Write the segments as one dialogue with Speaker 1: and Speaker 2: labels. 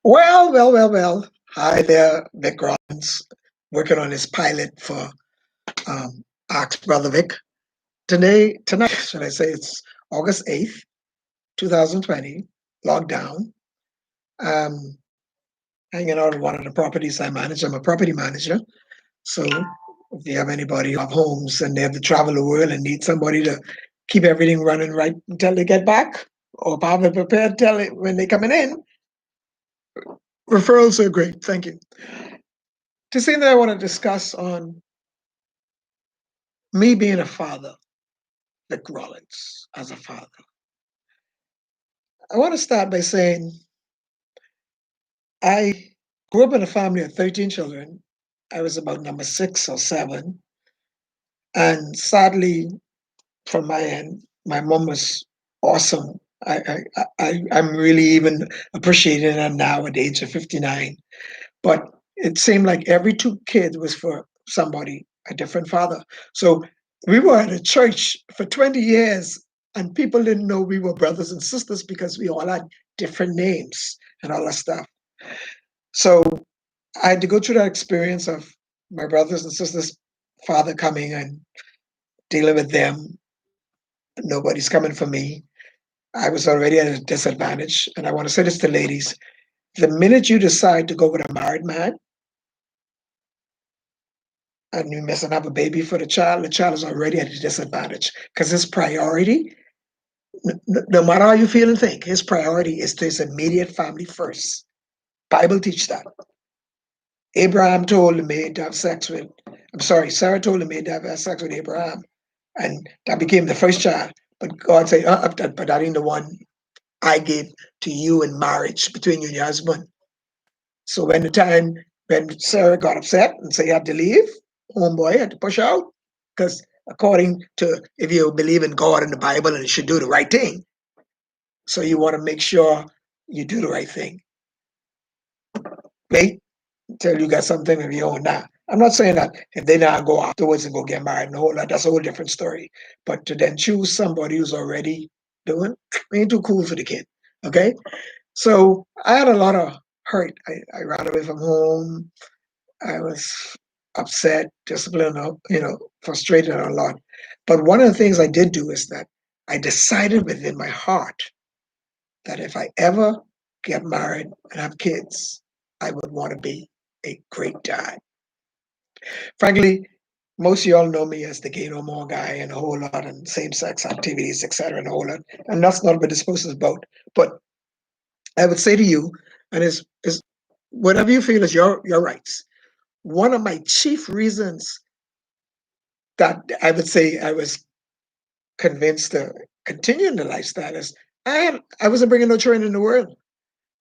Speaker 1: Well. Hi there, Vic Rollins, working on his pilot for Ox Brother Vic. Tonight, should I say, it's August 8th, 2020, lockdown. Um, Hanging out on one of the properties I manage. I'm a property manager. So if you have anybody who have homes and they have to travel the world and need somebody to keep everything running right until they get back, or have it prepared till when they're coming in, referrals are great. Thank you. The thing that I want to discuss on me being a father, Vic Rollins, as a father. I want to start by saying I grew up in a family of 13 children. I was about number 6 or 7. And sadly, from my end, my mom was awesome. I'm really even appreciating her now at the age of 59. But it seemed like every 2 kids was for somebody, a different father. So we were at a church for 20 years, and people didn't know we were brothers and sisters because we all had different names and all that stuff. So I had to go through that experience of my brothers and sisters' father coming and dealing with them. Nobody's coming for me. I was already at a disadvantage. And I want to say this to ladies: the minute you decide to go with a married man, and you mess and have a baby for the child is already at a disadvantage because his priority, no matter how you feel and think, his priority is to his immediate family first. Bible teach that. Abraham told the maid to have sex with, I'm sorry, Sarah told the maid to have sex with Abraham, and that became the first child. But God said, but that ain't the one I gave to you in marriage between you and your husband. So when Sarah got upset and said he had to leave, homeboy had to push out because according to if you believe in God and the Bible and you should do the right thing, so you want to make sure you do the right thing. Wait until you got something of your own now. I'm not saying that if they now go afterwards and go get married and whole lot, that's a whole different story. But to then choose somebody who's already doing ain't too cool for the kid. Okay? So I had a lot of hurt. I ran away from home. I was upset, disciplined, frustrated a lot. But one of the things I did do is that I decided within my heart that if I ever get married and have kids, I would want to be a great dad. Frankly, most of y'all know me as the gay no more guy and a whole lot and same-sex activities, etc., and a whole lot. And that's not what this post is about. But I would say to you, and is whatever you feel is your rights. One of my chief reasons that I would say I was convinced to continue in the lifestyle is I wasn't bringing no children in the world.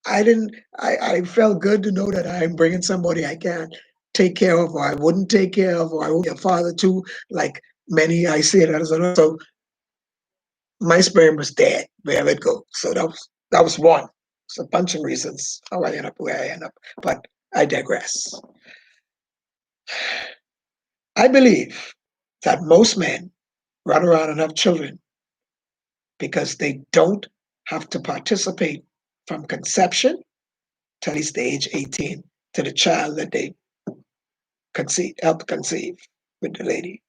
Speaker 1: I didn't. I felt good to know that I'm bringing somebody I can take care of, or I wouldn't take care of, or I would be a father to, like many I see it as. So my sperm was dead wherever it go. So that was one. It's a bunch of reasons how I end up where I end up, but I digress. I believe that most men run around and have children because they don't have to participate from conception till at least the age 18 to the child that they help conceive with the lady.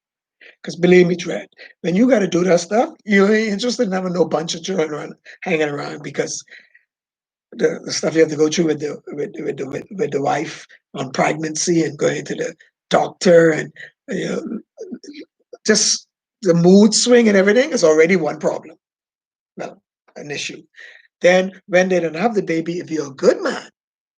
Speaker 1: Because believe me, Dred, when you got to do that stuff, you ain't interested in having no bunch of children hanging around because the stuff you have to go through with the wife on pregnancy and going to the doctor and you know, just the mood swing and everything is already one problem. Well, an issue. Then when they don't have the baby, if you're a good man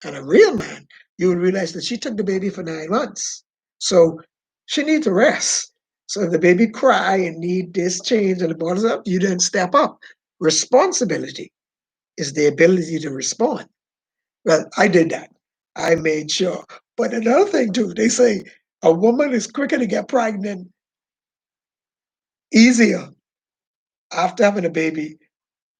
Speaker 1: and a real man, you will realize that she took the baby for 9 months. So she needs to rest. So if the baby cry and need this change and the bottles up, you then step up. Responsibility is the ability to respond. Well, I did that. I made sure. But another thing too, they say a woman is quicker to get pregnant, easier after having a baby.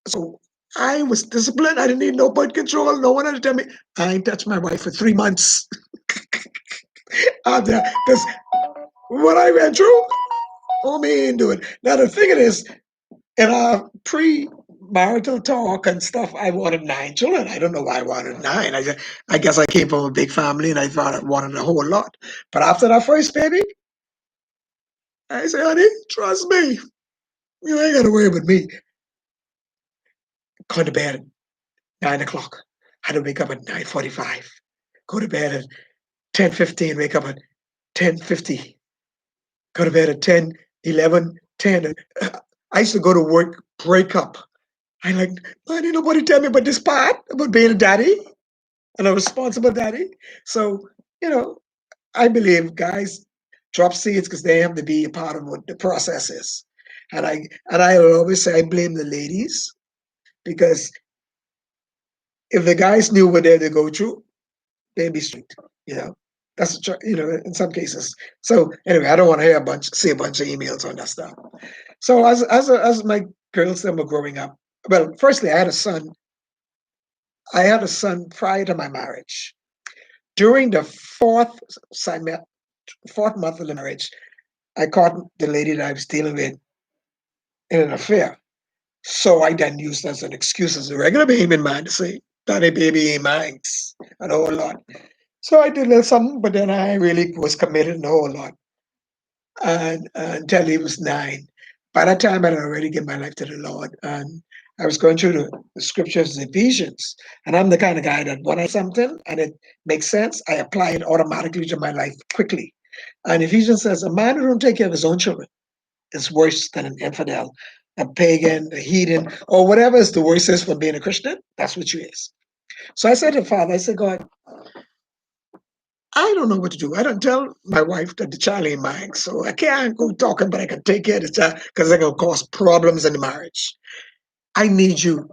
Speaker 1: So I was disciplined. I didn't need no birth control. No one had to tell me. I ain't touched my wife for 3 months after because what I went through, oh me ain't doing. Now the thing is, in our marital talk and stuff, I wanted 9 children. I don't know why I wanted nine. I guess I came from a big family and I thought I wanted a whole lot. But after that first baby, I said, honey, trust me. You ain't got to worry about me. Go to bed at 9 o'clock. Had to wake up at 9:45. Go to bed at 10:15. Wake up at 10:50. Go to bed at 10:11, 10. I used to go to work, break up. I like, why didn't nobody tell me about this part, about being a daddy and a responsible daddy? So, you know, I believe guys drop seeds because they have to be a part of what the process is. And I always say I blame the ladies because if the guys knew what they had to go through, they'd be straight, you know. That's in some cases. So anyway, I don't want to see a bunch of emails on that stuff. So as my girls then were growing up, well, firstly, I had a son. I had a son prior to my marriage. During the fourth month of the marriage, I caught the lady that I was dealing with in an affair. So I then used as an excuse as a regular baby man to say, Daddy baby ain't mine, and a whole lot. So I did a little something, but then I really was committed and a whole lot. And until he was 9. By that time, I had already given my life to the Lord. And I was going through the scriptures, Ephesians. And I'm the kind of guy that when I something and it makes sense, I apply it automatically to my life quickly. And Ephesians says, a man who don't take care of his own children is worse than an infidel, a pagan, a heathen, or whatever is the worst is for being a Christian. That's what you is. So I said to Father, I said, God, I don't know what to do. I don't tell my wife that the child ain't mine. So I can't go talking, but I can take care of the child because they're going to cause problems in the marriage. I need you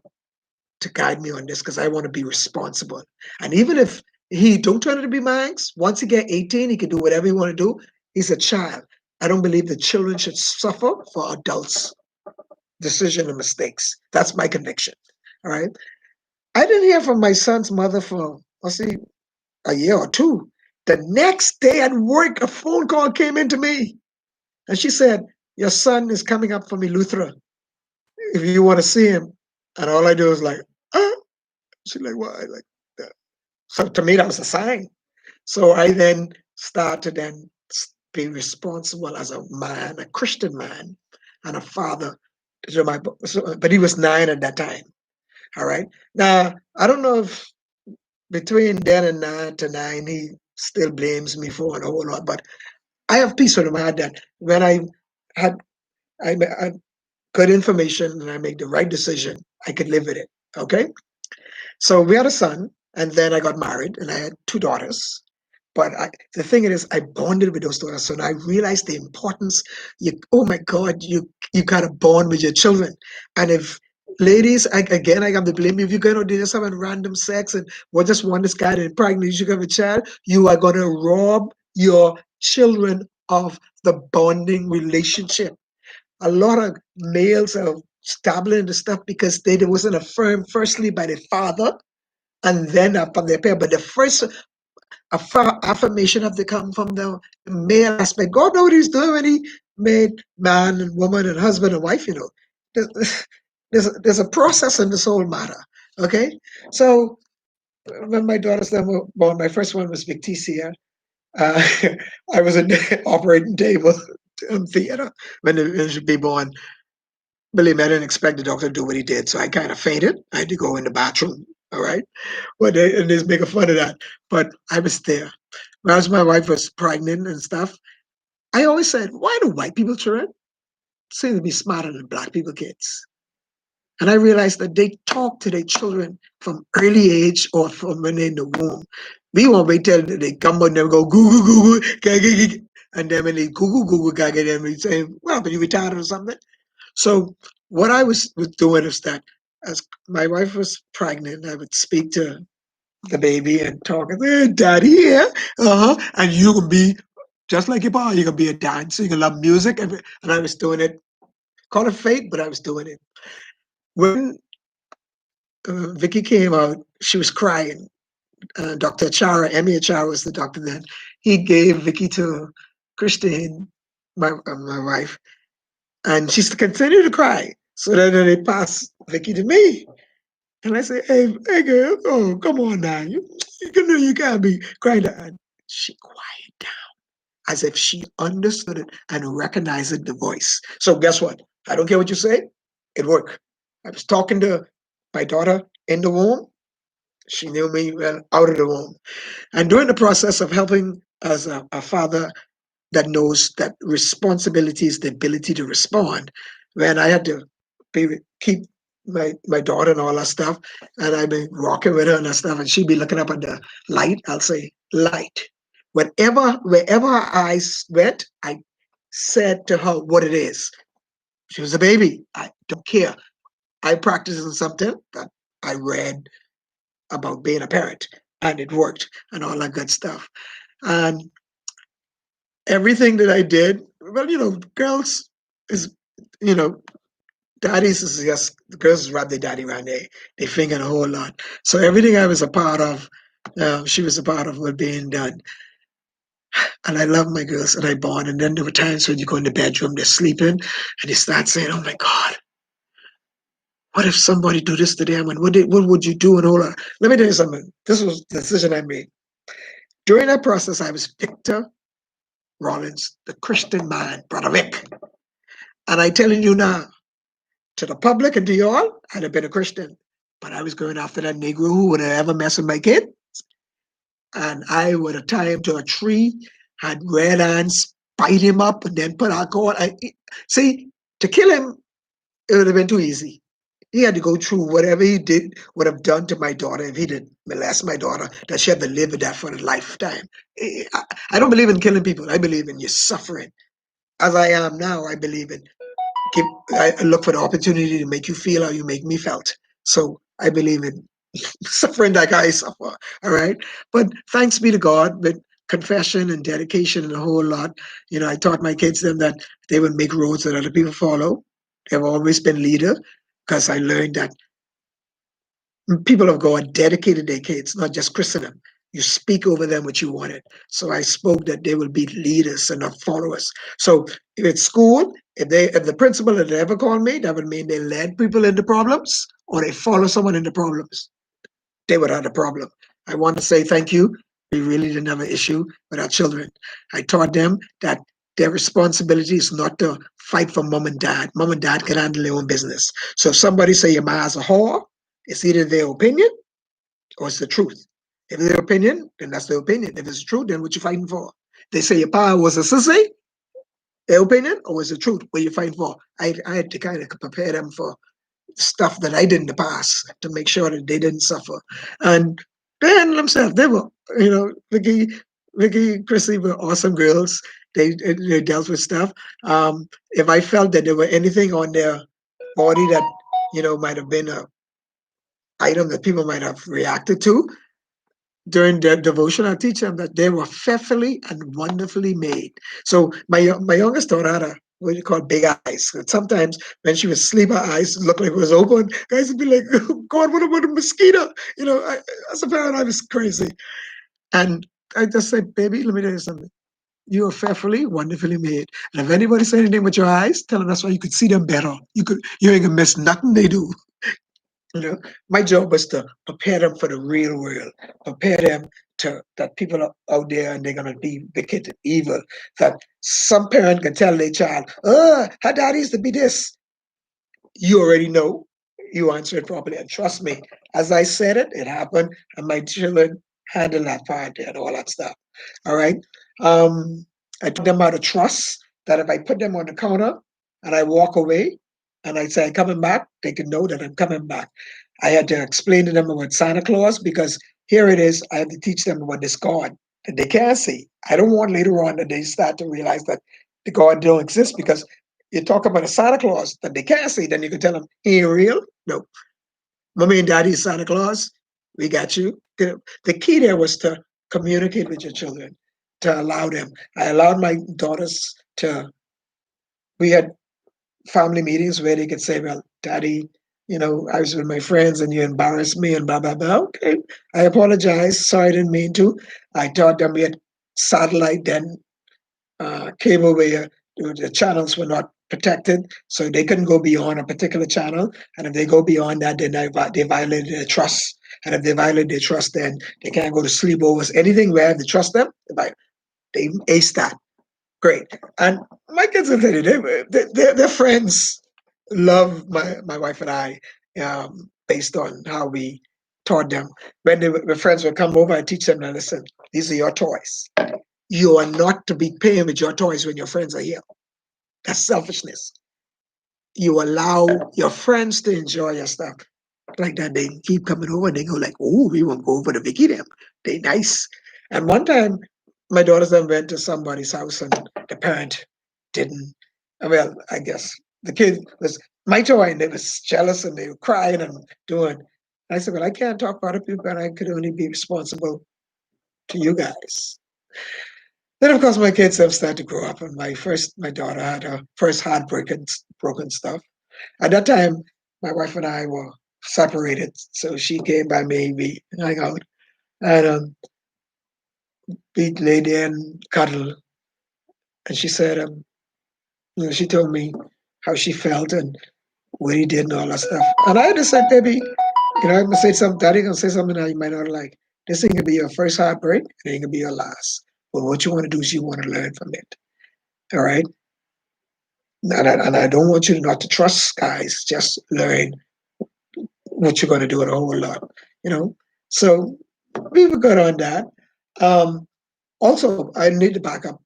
Speaker 1: to guide me on this because I want to be responsible. And even if he don't turn it to be mine, once he get 18, he can do whatever he want to do. He's a child. I don't believe that children should suffer for adults' decision and mistakes. That's my conviction. All right. I didn't hear from my son's mother for, let's see, a year or two. The next day at work, a phone call came into me. And she said, your son is coming up from Eleuthera. If you want to see him. And all I do is like, ah. She's like, why? Like that. So to me, that was a sign. So I then start to then be responsible as a man, a Christian man, and a father. But he was 9 at that time. All right. Now, I don't know if between then and 9 he still blames me for a whole lot, but I have peace with him. I had that when had I good information and I make the right decision, I could live with it. Okay. So we had a son, and then I got married, and I had 2 daughters. But the thing is, I bonded with those daughters, so I realized the importance. Oh my God, you got to bond with your children, and if ladies, I got to blame you if you're going to do this having random sex and well, just want this guy to impregnate you have a child, you are going to rob your children of the bonding relationship. A lot of males are dabbling into stuff because they wasn't affirmed firstly by the father and then upon their parent. But the first affirmation have to come from the male aspect. God knows what he's doing when he made man and woman and husband and wife, There's, there's a process in this whole matter. Okay? So when my daughters then were born, my first one was Victicia. Uh, I was in the operating table theater when it should be born. Believe me, I didn't expect the doctor to do what he did, so I kind of fainted. I had to go in the bathroom. All right, and they're making fun of that, but I was there. Whereas my wife was pregnant and stuff, I always said, "Why do white people children seem to be smarter than black people kids?" And I realized that they talk to their children from early age or from when they're in the womb. We won't wait till they come and they go Google Google, and then when they Google gaga, then we say, "Well, but you retired or something." So what I was doing is that as my wife was pregnant, I would speak to the baby and talk, daddy here, and you can be just like your pa, you can be a dancer, you can love music, and I was doing it, call it fate, but I was doing it. When Vicky came out, she was crying. Dr. Achara, Emmy Achara was the doctor then. He gave Vicky to Christine, my wife, and she continued to cry. So then they pass Vicky to me. And I say, hey girl, oh, come on now. You can't be crying. And she quiet down as if she understood it and recognized the voice. So guess what? I don't care what you say. It worked. I was talking to my daughter in the womb. She knew me well out of the womb. And during the process of helping as a father that knows that responsibility is the ability to respond. When I had to keep my daughter and all that stuff, and I'd be walking with her and that stuff, and she'd be looking up at the light. I'll say light. Wherever her eyes went, I said to her what it is. She was a baby. I don't care. I practiced on something that I read about being a parent, and it worked, and all that good stuff. And everything that I did, well, girls is, you know, daddies is just, the girls rub their daddy around they finger a whole lot. So everything I was a part of, she was a part of what being done. And I love my girls and I bond. And then there were times when you go in the bedroom, they're sleeping, and you start saying, oh my God, what if somebody do this to them? And what would you do? And all that. Let me tell you something. This was the decision I made. During that process, I was Victor Rollins, the Christian man, Brother Vic. And I telling you now, to the public and to y'all, I'd have been a Christian. But I was going after that Negro who would have ever messed with my kid. And I would have tied him to a tree, had red ants, bite him up, and then put alcohol. See, to kill him, it would have been too easy. He had to go through whatever he did, would have done to my daughter if he did molest my daughter, that she had to live with that for a lifetime. I don't believe in killing people. I believe in you suffering. As I am now, I believe in I look for the opportunity to make you feel how you make me felt. So I believe in suffering like I suffer. All right. But thanks be to God with confession and dedication and a whole lot. I taught my kids then that they would make roads that other people follow. They've always been leader because I learned that people of God dedicated their kids, not just christen them. You speak over them what you wanted. So I spoke that they will be leaders and not followers. So if it's school, if the principal had ever called me, that would mean they led people into problems or they follow someone into problems. They would have a problem. I want to say thank you. We really didn't have an issue with our children. I taught them that their responsibility is not to fight for mom and dad. Mom and dad can handle their own business. So if somebody say your ma's a whore, it's either their opinion or it's the truth. If it's their opinion, then that's their opinion. If it's the truth, then what you fighting for? They say your pa was a sissy, their opinion, or was the truth? What you fighting for? I had to kind of prepare them for stuff that I did in the past to make sure that they didn't suffer. And they handled themselves. They were, Vicky, Chrissy were awesome girls. They dealt with stuff. If I felt that there were anything on their body that might have been a item that people might have reacted to, during their devotion, I teach them that they were fearfully and wonderfully made. So my youngest daughter had what you call big eyes. And sometimes when she would sleep, her eyes looked like it was open. Guys would be like, oh, God, what about a mosquito? As a parent, I was crazy. And I just said, baby, let me tell you something. You are fearfully, wonderfully made. And if anybody say anything with your eyes, tell them that's why you could see them better. You ain't gonna miss nothing they do. You know, my job was to prepare them for the real world, prepare them to that people are out there and they're gonna be wicked and evil. That some parent can tell their child, "Oh, her daddy used to be this." You already know. You answer it properly, and trust me, as I said it, it happened, and my children handle that part and all that stuff. All right. I taught them how to trust that if I put them on the counter and I walk away and I say I'm coming back, they can know that I'm coming back. I had to explain to them about Santa Claus because here it is. I had to teach them about this God that they can't see. I don't want later on that they start to realize that the God don't exist because you talk about a Santa Claus that they can't see, then you can tell them he ain't real. No, mommy and daddy is Santa Claus. We got you. The key there was to communicate with your children, to allow them. I allowed my daughters to. We had family meetings where they could say, "Well, daddy, I was with my friends and you embarrassed me and blah blah blah." Okay, I apologize. Sorry, I didn't mean to. I taught them we had satellite then cable where the channels were not protected, so they couldn't go beyond a particular channel. And if they go beyond that, then they violated their trust. And if they violate their trust, then they can't go to sleepovers. Anything where they trust them, they ace that. Great. And my kids will tell you, their friends love my wife and I, based on how we taught them. When the friends would come over, I teach them, now listen, these are your toys. You are not to be paying with your toys when your friends are here. That's selfishness. You allow your friends to enjoy your stuff. Like that, they keep coming over and they go like, oh, we won't go over to Vicky them. They nice. And one time, my daughters then went to somebody's house and the parent didn't. Well, I guess the kid was my toy and they was jealous and they were crying and doing. I said, well, I can't talk for other people, but I could only be responsible to you guys. Then, of course, my kids have started to grow up, and my daughter had her first heartbreak and broken stuff. At that time, my wife and I were separated, so she came by me, we hang out, and we lay there and cuddle. And she said, she told me how she felt and what he did and all that stuff. And I just said, baby, I'm gonna say something. Daddy gonna say something that you might not like. This ain't gonna be your first heartbreak. It ain't gonna be your last. But what you want to do is you want to learn from it. All right. And I don't want you not to trust guys. Just learn what you're going to do it a whole lot. You know. So we were good on that. Um, Also, I need to back up.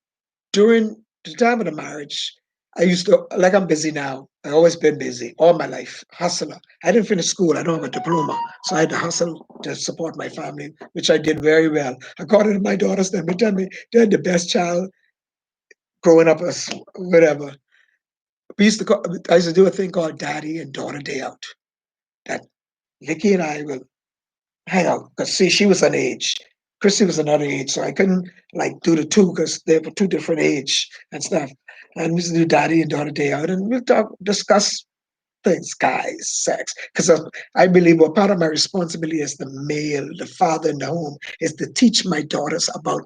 Speaker 1: During the time of the marriage, I used to, like I'm busy now. I always been busy all my life, hustler. I didn't finish school. I don't have a diploma, so I had to hustle to support my family, which I did very well. According to my daughters, they tell me they're the best child growing up as whatever. I used to do a thing called Daddy and Daughter Day Out. That Nikki and I will hang out because see, she was an age. Chrissy was another age, so I couldn't like do the two because they were two different age and stuff. And we used to do Daddy and Daughter Day Out, and we'll discuss things, guys, sex. Because I believe what part of my responsibility as the male, the father in the home, is to teach my daughters about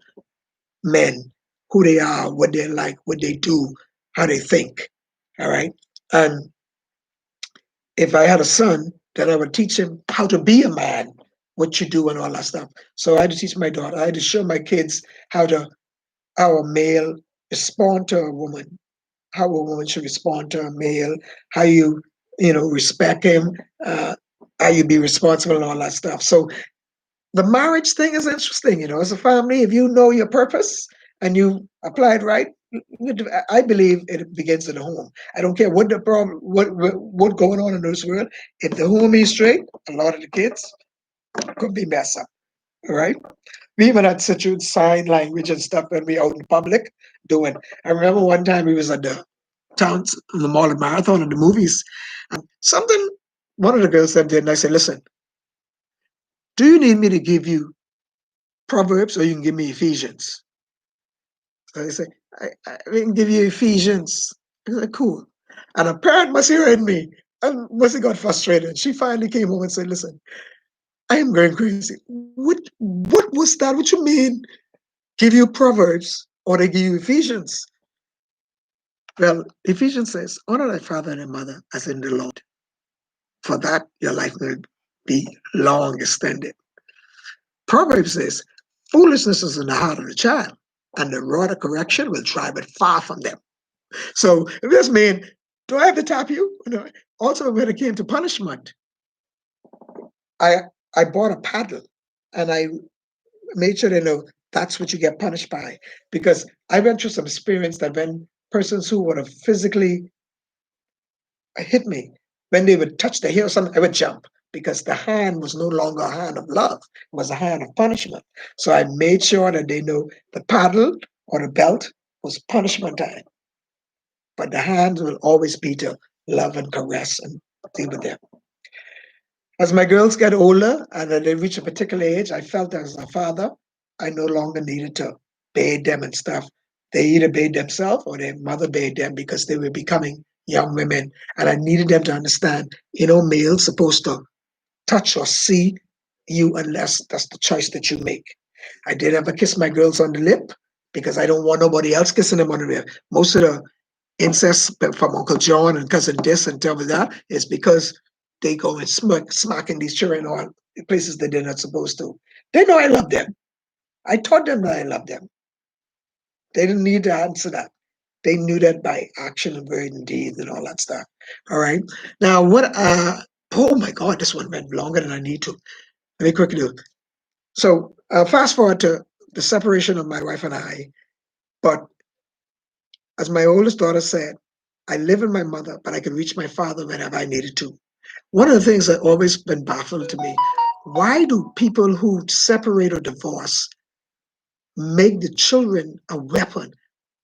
Speaker 1: men, who they are, what they like, what they do, how they think. All right. And if I had a son, then I would teach him how to be a man, what you do and all that stuff. So I had to teach my daughter, I had to show my kids how a male respond to a woman, how a woman should respond to a male, how respect him, uh, how you be responsible and all that stuff. So the marriage thing is interesting, as a family, if you know your purpose and you apply it right, I believe it begins in the home. I don't care what the problem, what going on in this world. If the home is straight, a lot of the kids could be messed up. All right. We even had such a sign language and stuff when we out in public doing. I remember one time we was at the towns, the mall at Marathon and the movies. And something one of the girls said there, and I said, listen, do you need me to give you Proverbs or you can give me Ephesians? So they say, we can give you Ephesians. I said, cool. And a parent must hear in me. And must have got frustrated. She finally came home and said, listen, I am going crazy. What was that? What you mean? Give you Proverbs or they give you Ephesians? Well, Ephesians says, honor thy father and thy mother as in the Lord. For that, your life will be long extended. Proverbs says, foolishness is in the heart of the child, and the rod of correction will drive it far from them. So this means, do I have to tap you? Also, when it came to punishment, I I bought a paddle and I made sure they know that's what you get punished by. Because I went through some experience that when persons who would have physically hit me, when they would touch the heel or something, I would jump because the hand was no longer a hand of love, it was a hand of punishment. So I made sure that they know the paddle or the belt was punishment time, but the hands will always be to love and caress and deal with them. As my girls get older and they reach a particular age, I felt as a father, I no longer needed to bathe them and stuff. They either bathed themselves or their mother bathed them because they were becoming young women. And I needed them to understand, males supposed to touch or see you unless that's the choice that you make. I did ever kiss my girls on the lip because I don't want nobody else kissing them on the lip. Most of the incest from Uncle John and cousin this and tell me that, is because they go and smacking these children on places that they're not supposed to. They know I love them. I taught them that I love them. They didn't need to answer that. They knew that by action and word and deed and all that stuff. All right. Now, oh my God, this one went longer than I need to. Let me quickly do. So, fast forward to the separation of my wife and I. But as my oldest daughter said, I live in my mother, but I can reach my father whenever I needed to. One of the things that always been baffled to me, why do people who separate or divorce make the children a weapon,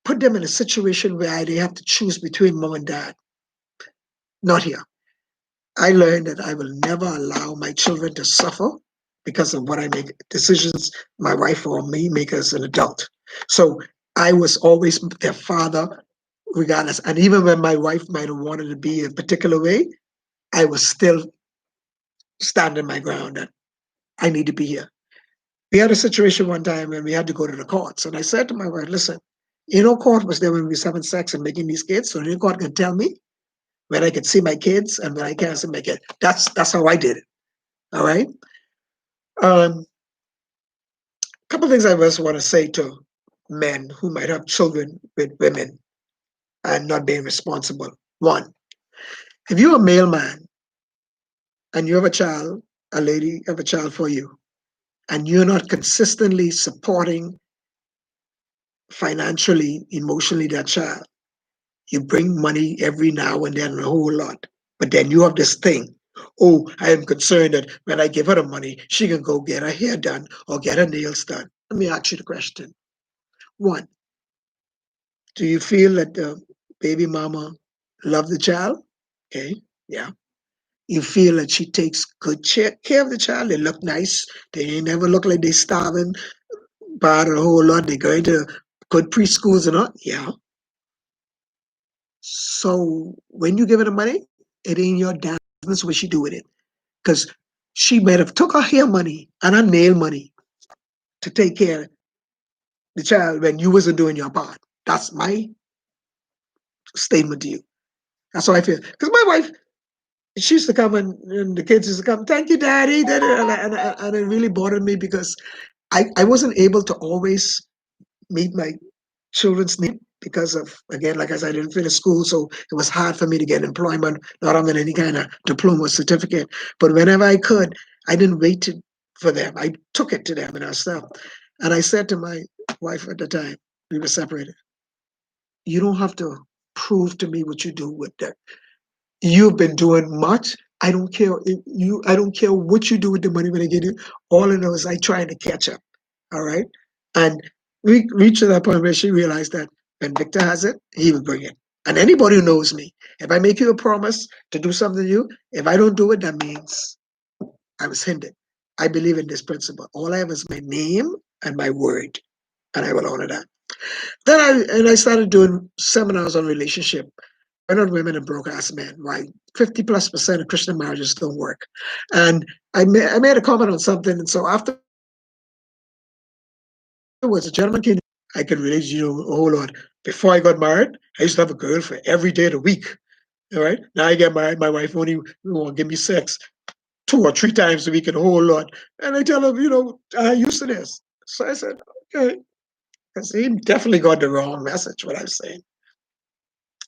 Speaker 1: put them in a situation where they have to choose between mom and dad? Not here. I learned that I will never allow my children to suffer because of what I make decisions my wife or me make as an adult. So I was always their father, regardless. And even when my wife might have wanted to be a particular way, I was still standing my ground that I need to be here. We had a situation one time when we had to go to the courts. And I said to my wife, listen, court was there when we was having sex and making these kids. So no court can tell me when I can see my kids and when I can't see my kids. That's how I did it. All right. A couple of things I just want to say to men who might have children with women and not being responsible. One, if you're a male man and you have a child, a lady have a child for you, and you're not consistently supporting financially, emotionally that child, you bring money every now and then, a whole lot. But then you have this thing. Oh, I am concerned that when I give her the money, she can go get her hair done or get her nails done. Let me ask you the question. One, do you feel that the baby mama love the child? Okay, yeah. You feel that she takes good care of the child. They look nice. They ain't never look like they starving, bad a whole lot. They going to good preschools and all. Yeah. So when you give her the money, it ain't your damn business what she do with it. Because she might have took her hair money and her nail money to take care of the child when you wasn't doing your part. That's my statement to you. That's how I feel. Because my wife, she used to come and the kids used to come, thank you, daddy. And it really bothered me because I wasn't able to always meet my children's need because of, again, like I said, I didn't finish school, so it was hard for me to get employment, not having any kind of diploma or certificate. But whenever I could, I didn't for them. I took it to them and I stuff. And I said to my wife at the time, we were separated, you don't have to prove to me what you do with that. You've been doing much. I don't care if you. I don't care what you do with the money when I get it. All I know is I trying to catch up. All right, and we reached to that point where she realized that when Victor has it, he will bring it. And anybody who knows me, if I make you a promise to do something to you, if I don't do it, that means I was hindered. I believe in this principle. All I have is my name and my word, and I will honor that. Then I started doing seminars on relationship. Why not women and broke ass men? Why 50+% of Christian marriages don't work? And I made a comment on something, and so afterwards, a gentleman came. I could relate, a whole lot. Before I got married, I used to have a girl for every day of the week. All right. Now I get married, my wife only want to give me sex 2 or 3 times a week and a whole lot. And I tell him, I used to this. So I said, okay, because he definitely got the wrong message, what I was saying.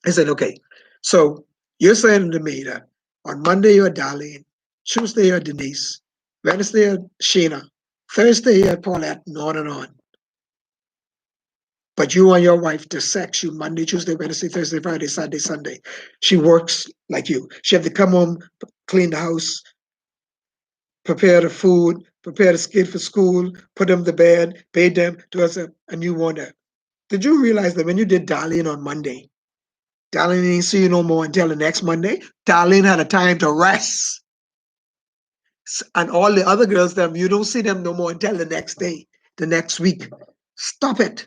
Speaker 1: I said, okay, so you're saying to me that on Monday you're Darlene, Tuesday you're Denise, Wednesday you're Sheena, Thursday you're Paulette, and on and on. But you want your wife to sex you Monday, Tuesday, Wednesday, Thursday, Friday, Saturday, Sunday. She works like you. She have to come home, clean the house, prepare the food, prepare the kid for school, put them to bed, bathe them, do us, and you want that. Did you realize that when you did Darlene on Monday, Darlene didn't see you no more until the next Monday? Darlene had a time to rest. And all the other girls, you don't see them no more until the next day, the next week. Stop it.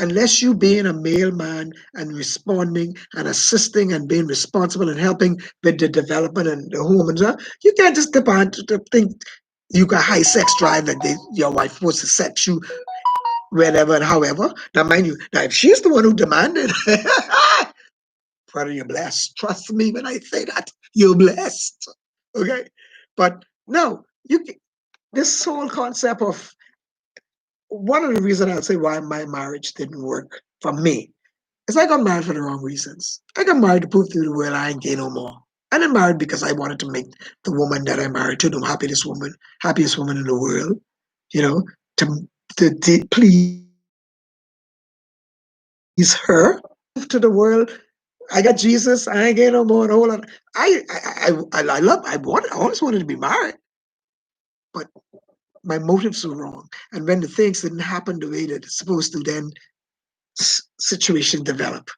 Speaker 1: Unless you being a male man and responding and assisting and being responsible and helping with the development and the home and stuff, you can't just depend to think you got high sex drive that your wife supposed to sex you whenever and however. Now, mind you, now if she's the one who demanded, brother, you're blessed. Trust me when I say that. You're blessed. Okay? But no, this whole concept of one of the reasons I'll say why my marriage didn't work for me is I got married for the wrong reasons. I got married to prove to the world I ain't gay no more. I didn't marry because I wanted to make the woman that I married to the happiest woman in the world, you know, to, to please her, prove to the world I got Jesus. I ain't gay no more. And all that. I always wanted to be married, but my motives were wrong. And when the things didn't happen the way that it's supposed to, then situation develop.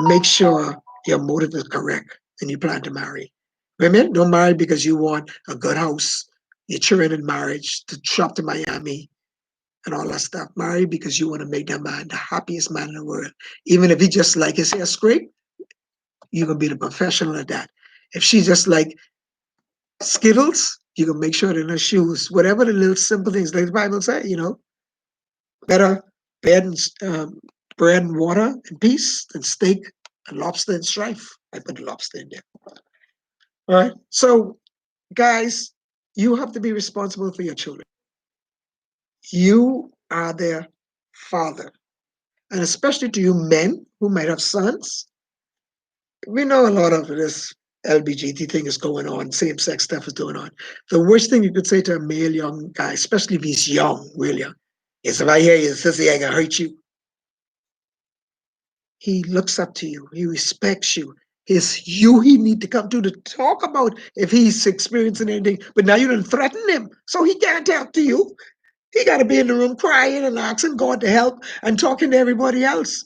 Speaker 1: Make sure your motive is correct and you plan to marry. Women, don't marry because you want a good house, your children in marriage, to shop to Miami and all that stuff. Marry because you want to make that man the happiest man in the world. Even if he just like his hair scrape, you can be the professional at that. If she just like Skittles, you can make sure they're in her shoes. Whatever the little simple things, like the Bible say, better bread and bread and water and peace than steak and lobster and strife. I put the lobster in there. All right. So, guys, you have to be responsible for your children. You are their father. And especially to you men who might have sons, we know a lot of this LBGT thing is going on, same sex stuff is going on. The worst thing you could say to a male young guy, especially if he's young, really, is if I hear you, sissy, I can hurt you. He looks up to you. He respects you. It's you he need to come to talk about if he's experiencing anything. But now you done threaten him, so he can't talk to you. He got to be in the room crying and asking God to help and talking to everybody else.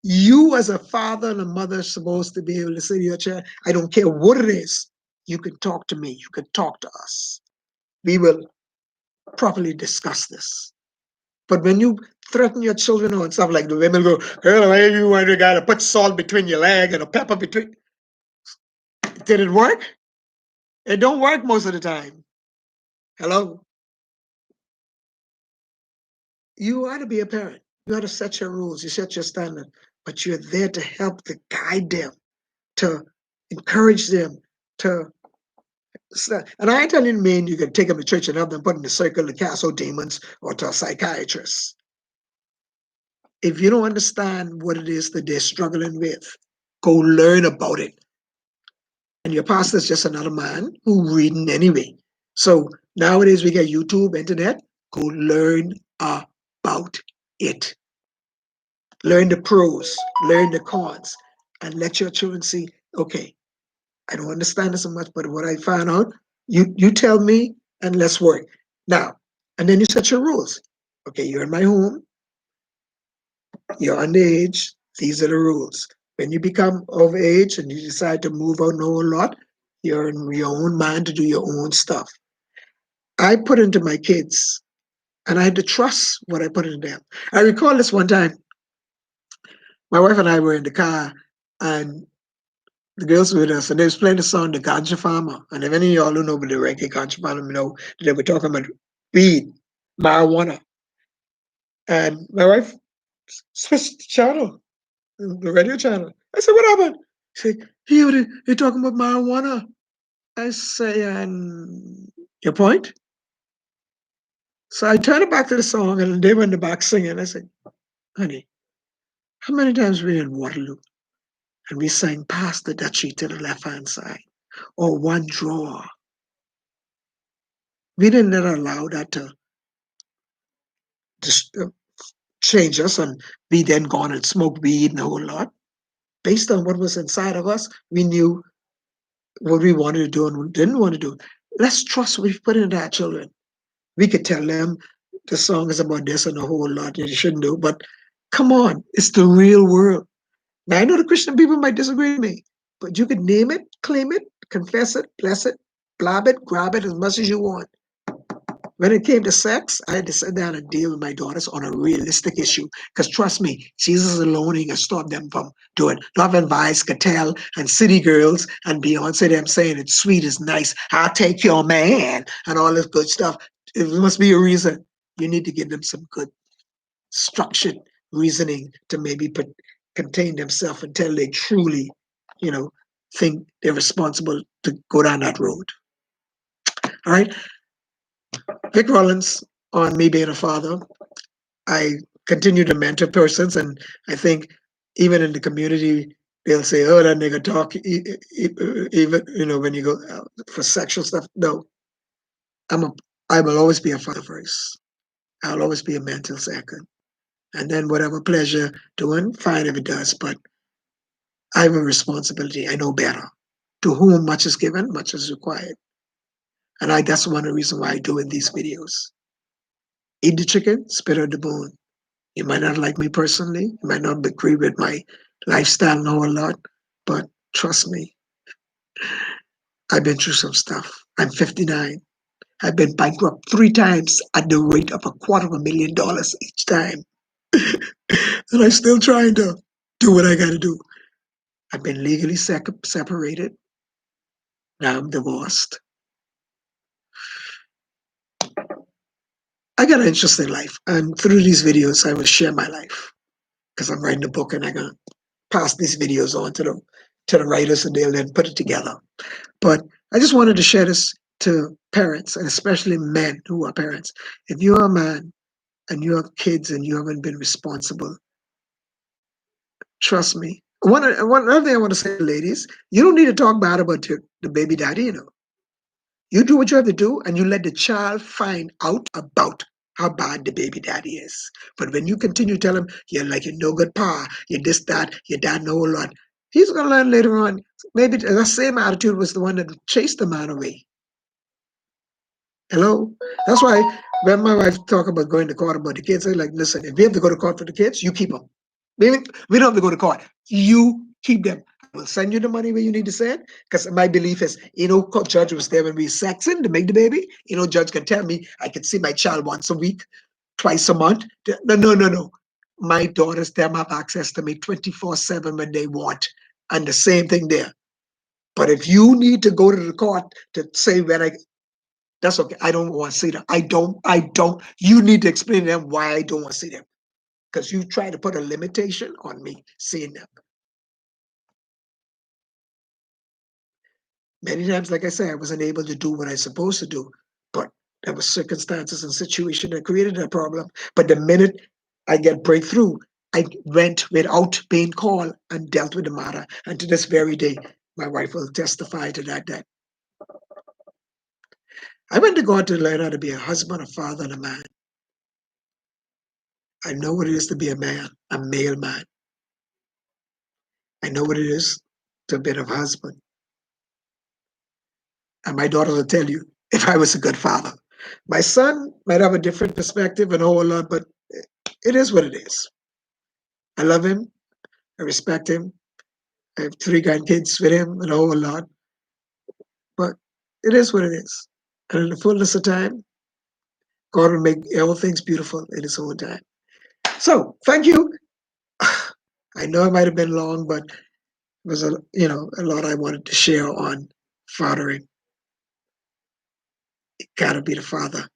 Speaker 1: You, as a father and a mother, are supposed to be able to say to your child, I don't care what it is, you can talk to me, you can talk to us. We will properly discuss this. But when you threaten your children and stuff like the women go, girl, why you want to gotta put salt between your leg and a pepper between? Did it work? It don't work most of the time. Hello? You ought to be a parent. You ought to set your rules, you set your standard, but you're there to help, to guide them, to encourage them, to and I ain't telling men you can take them to church and help them put in the circle to cast out demons or to a psychiatrist. If you don't understand what it is that they're struggling with, go learn about it. And your pastor is just another man who reading anyway. So nowadays we get YouTube, internet. Go learn about it. Learn the pros, learn the cons, and let your children see. Okay, I don't understand it so much, but what I found out, you tell me, and let's work now. And then you set your rules. Okay, you're in my home. You're underage. These are the rules. When you become of age and you decide to move out a whole lot, you're in your own mind to do your own stuff. I put into my kids, and I had to trust what I put into them. I recall this one time, my wife and I were in the car, and the girls were with us, and they was playing the song "The Ganja Farmer." And if any of y'all who know about the reggae Ganja Farmer, you know they were talking about weed, marijuana. And my wife switched the channel, the radio channel. I said, "What happened?" She said, "Here they talking about marijuana." I say, "And your point?" So I turned it back to the song, and they were in the back singing. I said, "Honey, how many times we in Waterloo and we sang past the duchy to the left hand side, or one drawer? We didn't allow that to just change us, and we then gone and smoked weed and a whole lot. Based on what was inside of us, we knew what we wanted to do and what we didn't want to do. Let's trust what we put into our children. We could tell them the song is about this and a whole lot that you shouldn't do, but come on, it's the real world. Now I know the Christian people might disagree with me, but you could name it, claim it, confess it, bless it, blab it, grab it as much as you want. When it came to sex, I had to sit down and deal with my daughters on a realistic issue. Because trust me, Jesus alone ain't gonna stop them from doing Love and Vice, Cattell, and City Girls, and Beyonce them saying it's sweet, it's nice, I'll take your man, and all this good stuff. It must be a reason. You need to give them some good structured reasoning to maybe contain themselves until they truly you know, think they're responsible to go down that road. All right. Vic Rollins on me being a father. I continue to mentor persons, and I think even in the community, they'll say, "Oh, that nigga talk." Even when you go out for sexual stuff. No, I'm a. I will always be a father first. I'll always be a mentor second, and then whatever pleasure doing, fine if it does. But I have a responsibility. I know better. To whom much is given, much is required, and that's one of the reasons why I do in these videos. Eat the chicken, spit out the bone. You might not like me personally. You might not agree with my lifestyle and a whole lot, but trust me, I've been through some stuff. I'm 59. I've been bankrupt 3 times at the rate of $250,000 each time. And I'm still trying to do what I got to do. I've been legally separated. Now I'm divorced. I got an interesting life. And through these videos, I will share my life because I'm writing a book and I'm going to pass these videos on to the writers and they'll then put it together. But I just wanted to share this to parents and especially men who are parents. If you're a man and you have kids and you haven't been responsible, trust me. One other thing I want to say, ladies, you don't need to talk bad about the baby daddy, You do what you have to do and you let the child find out about how bad the baby daddy is. But when you continue to tell him, you're no good pa, you're this, that, your dad know a lot, he's going to learn later on. Maybe the same attitude was the one that chased the man away. Hello? That's why when my wife talk about going to court about the kids, I like, listen, if we have to go to court for the kids, you keep them. We don't have to go to court. You keep them. I will send you the money where you need to send. Because my belief is, judge was there when we sexing to make the baby. Judge can tell me I can see my child once a week, twice a month. No, no, no, no. My daughters, them have access to me 24/7 when they want. And the same thing there. But if you need to go to the court to say that's okay. I don't want to see them. I don't. You need to explain to them why I don't want to see them. Because you try to put a limitation on me seeing them. Many times, like I said, I wasn't able to do what I was supposed to do. But there were circumstances and situations that created that problem. But the minute I get breakthrough, I went without being called and dealt with the matter. And to this very day, my wife will testify to that. I went to God to learn how to be a husband, a father, and a man. I know what it is to be a man, a male man. I know what it is to be a husband. And my daughter will tell you if I was a good father. My son might have a different perspective and a whole lot, but it is what it is. I love him. I respect him. I have 3 grandkids with him and a whole lot. But it is what it is. And in the fullness of time, God will make all things beautiful in his own time. So thank you. I know it might have been long, but it was a lot I wanted to share on fathering. You gotta be the father.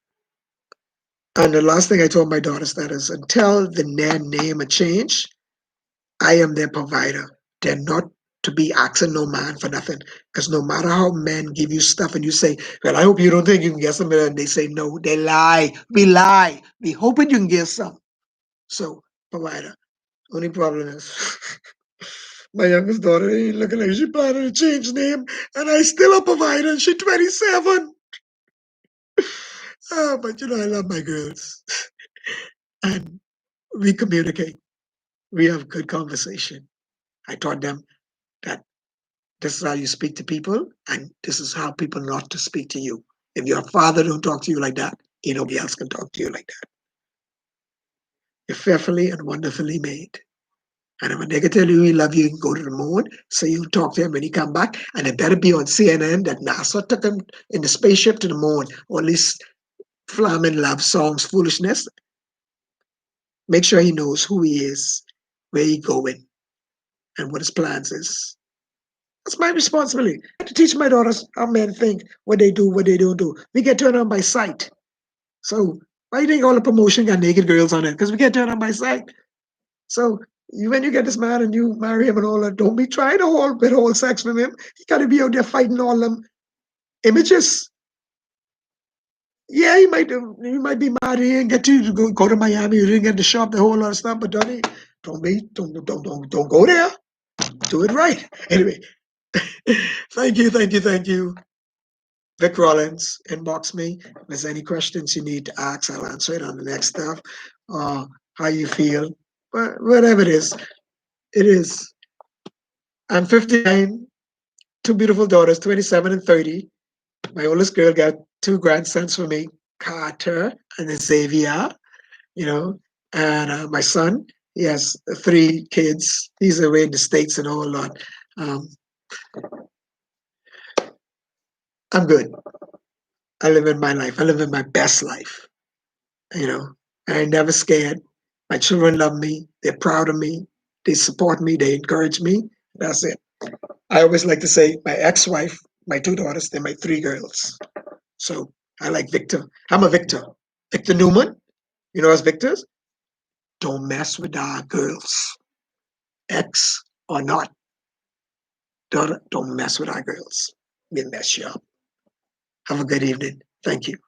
Speaker 1: And the last thing I told my daughters that is until the name a change, I am their provider. They're not to be asking no man for nothing. Because no matter how men give you stuff and you say, well, I hope you don't think you can get some, and they say no, they lie. We lie. We hoping you can get some. So, provider. Only problem is my youngest daughter ain't looking like she planning to change name, and I still a provider, and she 27. But I love my girls. And we communicate. We have good conversation. I taught them that this is how you speak to people, and this is how people not to speak to you. If your father don't talk to you like that, nobody else can talk to you like that. You're fearfully and wonderfully made. And when they can tell you he love you, you can go to the moon, so you talk to him when he come back, and it better be on CNN that NASA took him in the spaceship to the moon, or at least flaming love songs, foolishness. Make sure he knows who he is, where he going, and what his plans is. That's my responsibility. I have to teach my daughters how men think, what they do, what they don't do. We get turned on by sight. So why do you think all the promotion got naked girls on it? Because we get turned on by sight. So when you get this man and you marry him and all that, don't be trying to withhold sex from him. He got to be out there fighting all them images. Yeah, he might be mad he didn't get to go to Miami, you didn't get to shop, the whole lot of stuff, but don't go there. Do it right. Anyway, thank you. Vic Rollins, inbox me. If there's any questions you need to ask, I'll answer it on the next stuff. How you feel, but whatever it is, it is. I'm 59, two beautiful daughters, 27 and 30. My oldest girl got two grandsons for me, Carter and Xavier, you know, and my son, he has three kids. He's away in the States and a whole lot. Um, I'm good. I live in my life. I live in my best life, you know. I ain't never scared. My children love me. They're proud of me. They support me. They encourage me. That's it. I always like to say my ex-wife, my two daughters, they're my three girls. So I like Victor. I'm a Victor. Victor Newman. You know us Victors? Don't mess with our girls. Ex or not. Don't mess with our girls. We'll mess you up. Have a good evening. Thank you.